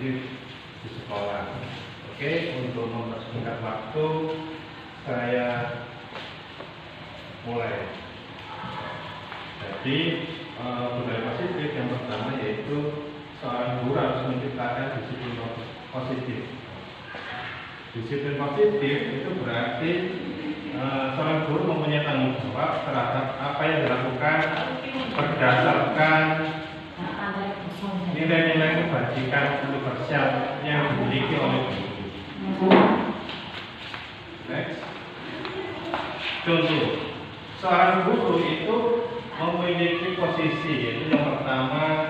positif di sekolah. Oke, untuk mempersingkat waktu, saya mulai. Jadi budaya positif yang pertama yaitu seorang guru harus menciptakan disiplin positif. Disiplin positif itu berarti seorang guru mempunyai tanggung jawab terhadap apa yang dilakukan berdasarkan nilai-nilai kebajikan universal yang dimiliki oleh guru. Next. Contoh, seorang guru itu memiliki posisi, yaitu yang pertama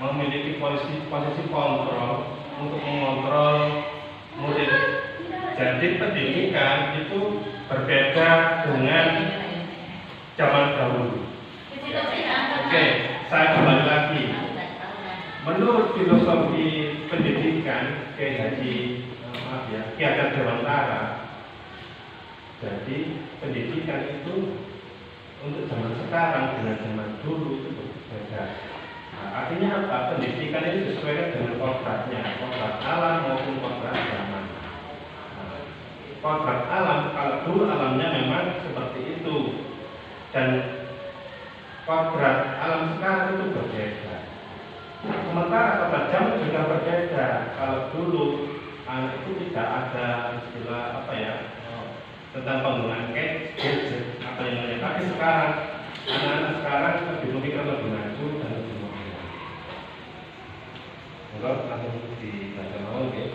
memiliki posisi kontrol untuk mengontrol murid. Jadi pendidikan itu berbeda dengan zaman dahulu. Oke, saya kembali lagi. Menurut filosofi pendidikan Kiai Hajar Dewantara, jadi pendidikan itu untuk zaman sekarang dengan zaman dulu itu berbeda. Nah, artinya apa? Pendidikan ini disesuaikan dengan kodratnya, kodrat alam maupun kodrat zaman. Nah, kodrat alam, kalau dulu alamnya memang seperti itu, dan kodrat alam sekarang itu berbeda. Sementara kodrat zaman juga berbeda. Kalau dulu anak itu tidak ada istilah tentang penggunaan gadget atau yang lain. Tapi sekarang anak-anak sekarang lebih memikir lebih maju dan lebih modern. Enggak langsung dibaca mau ya.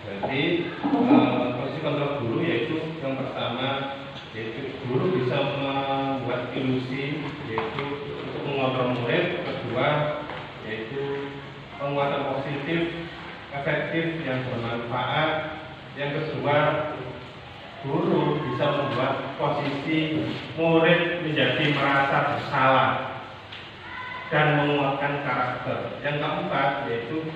Jadi posisi kontrol guru yaitu yang pertama yaitu guru bisa membuat ilusi yaitu untuk mengontrol murid. Kedua yaitu penguatan positif efektif yang bermanfaat. Yang kedua, guru bisa membuat posisi murid menjadi merasa bersalah dan menguatkan karakter. Yang keempat yaitu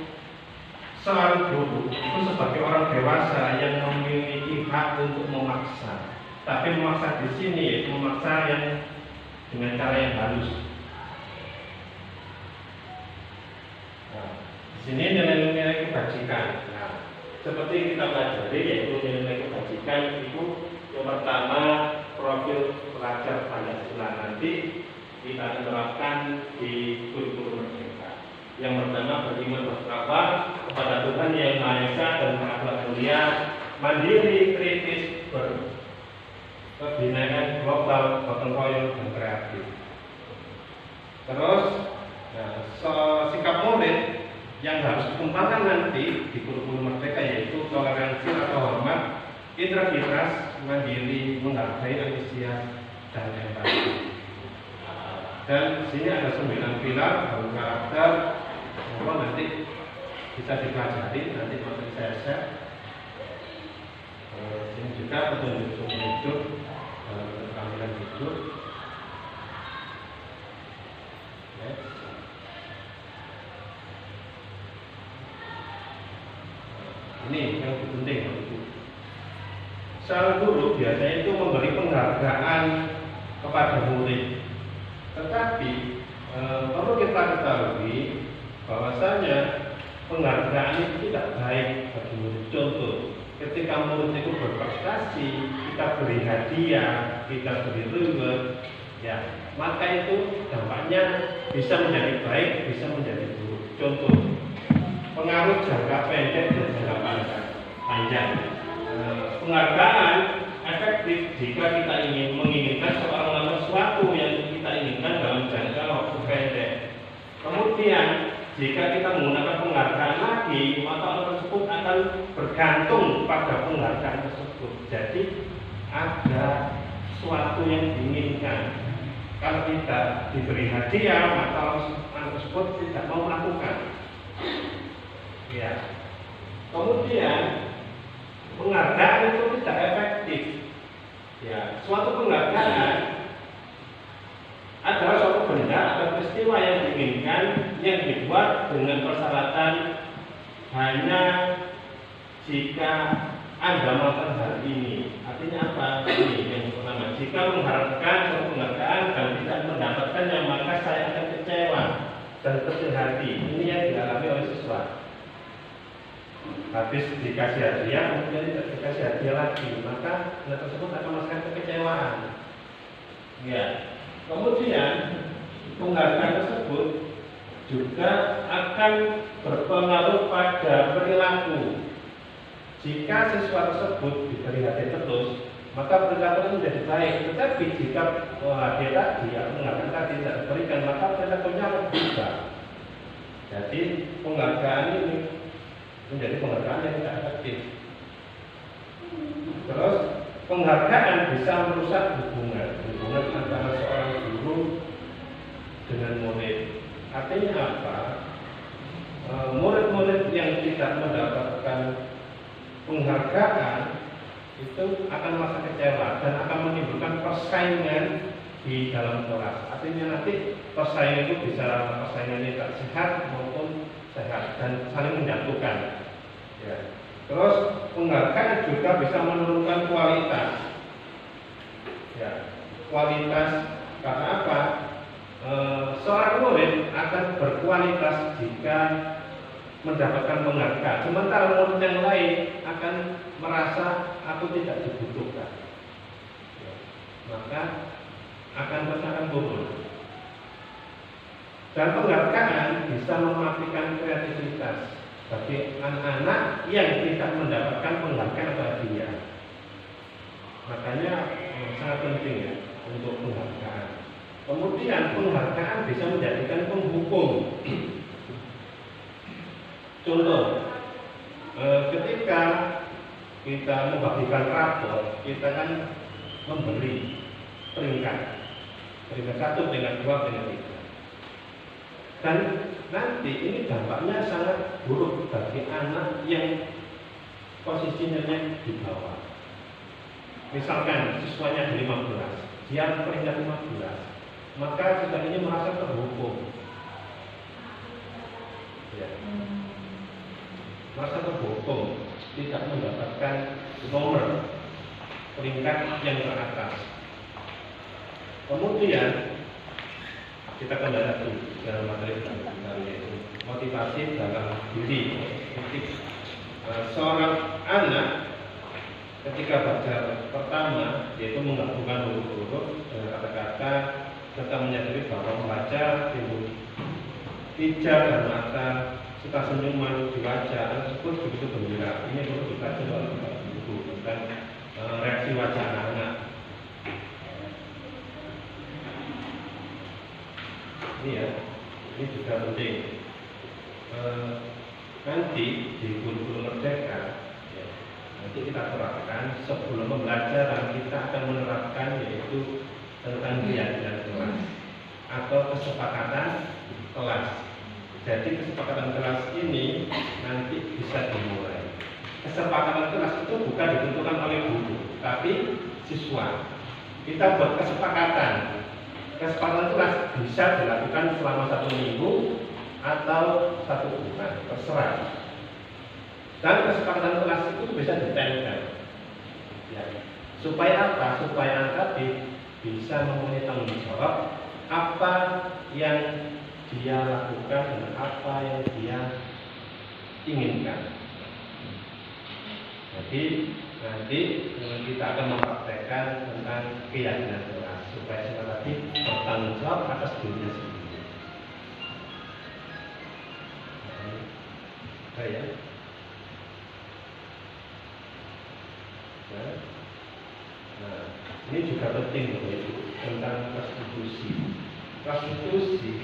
seorang guru itu sebagai orang dewasa yang memiliki hak untuk memaksa. Tapi memaksa di sini yaitu memaksa yang dengan cara yang halus. Nah, di sini nilai-nilai kebajikan. Seperti kita pelajari yaitu nilai kebajikan itu yang pertama profil pelajar Pancasila nanti kita terapkan di kurikulum merdeka. Yang pertama beriman bertakwa kepada Tuhan yang Maha Esa dan berakhlak mulia, mandiri, kritis, berbinaan global, gotong royong dan kreatif. Terus sikap murid yang harus dikembangkan nanti di kurikulum merdeka yaitu toleransi atau hormat, integritas, mandiri, menghargai, antusias, dan empati. Dan di sini ada 9 pilar dalam karakter. Semoga nanti bisa dipelajari nanti materi saya share. Ini juga petunjuk hidup dalam keterampilan hidup. Ini yang penting. Seorang guru biasanya itu memberi penghargaan kepada murid. Tetapi perlu kita ketahui bahwasanya penghargaan itu tidak baik bagi murid. Contoh, ketika murid itu berprestasi, kita beri hadiah, kita beri reward, ya, maka itu dampaknya bisa menjadi baik, bisa menjadi buruk. Contoh, pengaruh jangka pendek dan jangka panjang. Penghargaan efektif jika kita menginginkan seorang melakukan sesuatu yang kita inginkan dalam jangka waktu pendek. Kemudian jika kita menggunakan penghargaan lagi, maka orang tersebut akan bergantung pada penghargaan tersebut. Jadi ada sesuatu yang diinginkan. Kalau tidak diberi hadiah, maka orang tersebut tidak mau melakukan. Ya. Kemudian penghargaan itu tidak efektif. Ya, suatu penghargaan adalah suatu benda atau peristiwa yang diinginkan yang dibuat dengan persyaratan hanya jika Anda melakukan hal ini. Artinya apa? Ini yang pertama. Jika mengharapkan suatu penghargaan dan tidak mendapatkannya, maka saya akan kecewa dan kecil hati. Ini yang dialami oleh siswa. Habis dikasih hadiah, kemudian tidak dikasih hadiah lagi, maka anak tersebut akan merasakan kekecewaan. Ya. Kemudian penghargaan tersebut juga akan berpengaruh pada perilaku. Jika siswa tersebut diberi hadiah terus, maka perilakunya menjadi baik. Tetapi jika hadiah tadi atau penghargaan tadi tidak diberikan, maka perilakunya akan berubah. Jadi penghargaan ini menjadi penghargaan yang tidak efektif. Terus penghargaan bisa merusak hubungan antara seorang guru dengan murid. Artinya apa? Murid-murid yang tidak mendapatkan penghargaan itu akan merasa kecewa dan akan menimbulkan persaingan di dalam kelas. Artinya nanti persaingan itu bisa persaingan yang tidak sehat maupun sehat dan saling menjatuhkan. Ya. Terus penghargaan juga bisa menurunkan kualitas. Ya. Kualitas karena apa? Seorang murid akan berkualitas jika mendapatkan penghargaan. Sementara murid yang lain akan merasa aku tidak dibutuhkan. Ya. Maka akan turun. Dan penghargaan bisa mematikan kreativitas bagi anak-anak yang tidak mendapatkan penghargaan atau hadiah. Makanya sangat penting ya untuk penghargaan. Kemudian penghargaan bisa menjadikan penghukum. Contoh, ketika kita membagikan rapor, kita kan memberi peringkat 1, peringkat 2, peringkat 3. Dan nanti ini dampaknya sangat buruk bagi anak yang posisinya di bawah. Misalkan siswanya di 15, dia peringkat 15, maka siswa ini merasa terhukum. Ya. Merasa terhukum, tidak mendapatkan nomor peringkat yang teratas. Kemudian kita kembali lagi dalam materi kita yaitu motivasi dalam diri. Seorang anak ketika belajar pertama yaitu menggabungkan huruf-huruf dengan kata-kata serta menyadari bahwa membaca timbul hijau dan mata serta senyuman di wajah anak tersebut begitu gembira. Ini perlu dibaca oleh ibu dan reaksi wajah anak-anak. Ini ya, ini juga penting. Nanti di guru-guru merdeka, ya, nanti kita terapkan sebelum pembelajaran kita akan menerapkan yaitu tentang keyakinan kelas atau kesepakatan kelas. Jadi kesepakatan kelas ini nanti bisa dimulai. Kesepakatan kelas itu bukan ditentukan oleh guru, tapi siswa. Kita buat kesepakatan. Kesepakatan kelas bisa dilakukan selama 1 minggu atau 1 bulan, terserah. Dan kesepakatan kelas itu bisa ditempel. Ya. Supaya apa? Supaya anak tadi bisa memenuhi tanggung jawab apa yang dia lakukan dan apa yang dia inginkan. Jadi nanti kita akan mempraktekkan tentang keyakinan kelas supaya kita tadi bertanggung jawab atas dirinya sendiri. Ya. Nah, ini juga penting Ibu tentang restitusi. Restitusi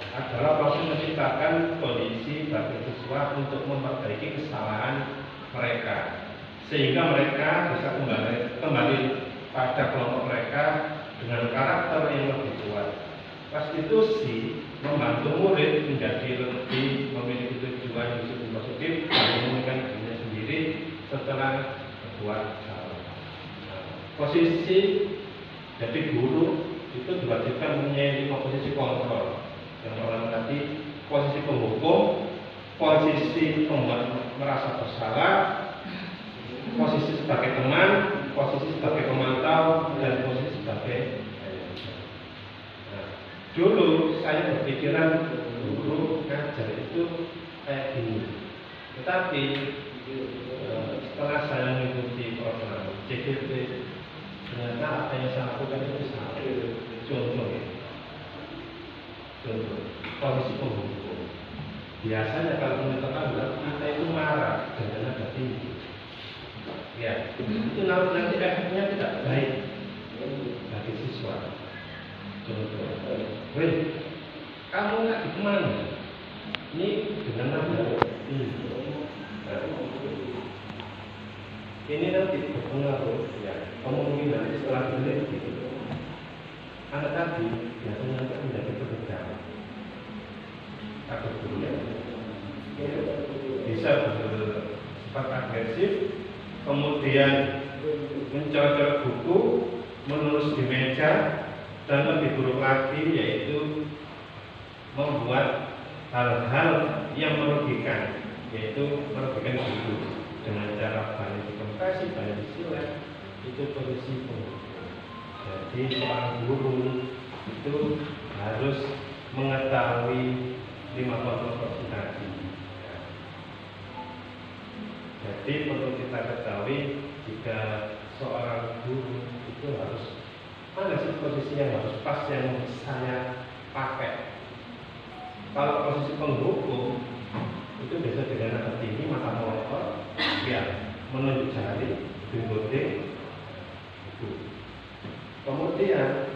adalah proses menciptakan kondisi bagi siswa untuk memperbaiki kesalahan mereka sehingga mereka bisa kembali pada kelompok mereka dengan karakter yang lebih kuat. Restitusi membantu murid menjadi lebih memiliki tujuan hidup positif dan menemukan dirinya sendiri setelah berbuat salah. Posisi jadi guru itu diwajibkan mempunyai 5 posisi kontrol. Yang pertama tadi posisi penghukum, posisi pembuat merasa bersalah, posisi sebagai teman, posisi sebagai pemantau, dan posisi sebagai dulu saya berpikiran guru ngajar itu kayak gini. Tetapi setelah saya mengikuti program CGP, ternyata apa yang saya lakukan itu salah. Contoh, kondisi penghukum. Biasanya kalau menyatakan kita itu marah dengan nada tinggi, ya itu nanti efeknya tidak baik bagi siswa. Contoh, weh, kamu nggak di kemana? Ini dengan nada tinggi. Ini nanti berpengaruh, ya kemungkinan setelah meneliti anak tadi biasanya akan menjadi pekerjaan atau guru bisa bersifat agresif, kemudian mencoret buku, menulis di meja, dan lebih buruk lagi yaitu membuat hal-hal yang merugikan, yaitu merugikan guru dengan cara banyak dikompres, banyak disilet, itu posisi penghukum. Jadi seorang guru itu harus mengetahui 5 pokok tadi. Jadi perlu kita ketahui jika seorang guru itu harus mana sih posisi yang harus pas yang saya pakai. Kalau posisi penghukum itu biasa dengan nada tinggi, mata melotot, ya menunjuk jari, bimboding, itu. Kemudian